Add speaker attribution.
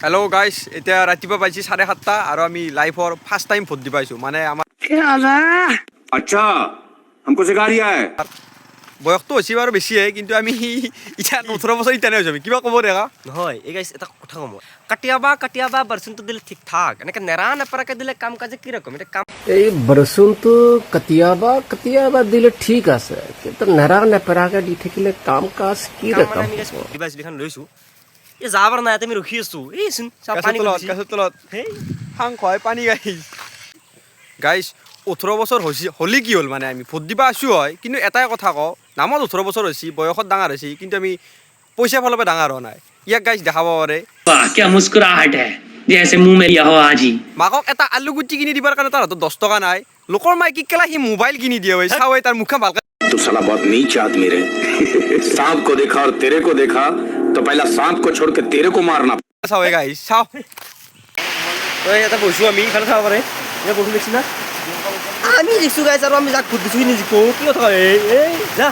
Speaker 1: hello guys এতিয়া ৰাতিপুৱা পাইছি 7:30 আৰু আমি লাইভৰ ফাৰ্স্ট টাইম ভোট দি পাইছো মানে আমাৰ
Speaker 2: अच्छा हमको सिखा रिया है
Speaker 1: বয়সটো হৈছে বাৰু বেছিয়ে কিন্তু আমি ইটা 18 বছৰ ইটা নাই হৈছে কিবা ক'ব দেখা
Speaker 3: নহয় এই গাইছ এটা কথা কম কাটিয়াবা বৰচুনটো দিলে ঠিক ঠাক এনেকে নেৰা নেপৰাকে দিলে কাম কাজে কি ৰকম এটা কাম
Speaker 4: এই বৰষুণটো কেতিয়াবা দিলে ঠিক আছে কিন্তু নেৰা নেপেৰাকে দি থাকিলে কাম কাজ কি ৰকম
Speaker 3: আমি গাইছ ডিভাইচ লিখান লৈছো এই যাবৰ নাই তুমি ৰখি আছো এই শুন চাপ পানী
Speaker 1: কাছত তলত
Speaker 3: হেই
Speaker 1: হাং খয় পানী গাইস 18 বছৰ হৈছে হলি কি হল মানে আমি ভোট দিবা আছো হয় কিন্তু এটাই কথা কও নামত 18 বছৰ হৈছে বয়সত ডাঙৰ হৈছে কিন্তু আমি পইচা ফলবে ডাঙৰ হোৱা নাই ইয়াক গাইস দেখাব পাৰে
Speaker 5: वाह क्या मुस्कुराहट है जैसे मुंह में लिया हो आज ही
Speaker 1: মাকক এটা আলু গুটি কিনি দিবার কাৰণে তাৰ হাতত 10 টকা নাই লোকৰ মাইকি কেলা হি মোবাইল কিনি দিয়ে হয় চাও তাৰ মুখা ভালকে
Speaker 2: तू साला बहुत नीच आदमी रे सांप को देखा और तेरे को देखा तो पहला सांप को छोड़ के तेरे को मारना
Speaker 1: চাও গাইস চাও
Speaker 3: তই এটা বসু আমি খালি খাব পাৰে এটা বসু দেখছি না আমি দেখছো গাইছ আৰু আমি যাক ভোট দিছো নি জিকো কি কথা এই যা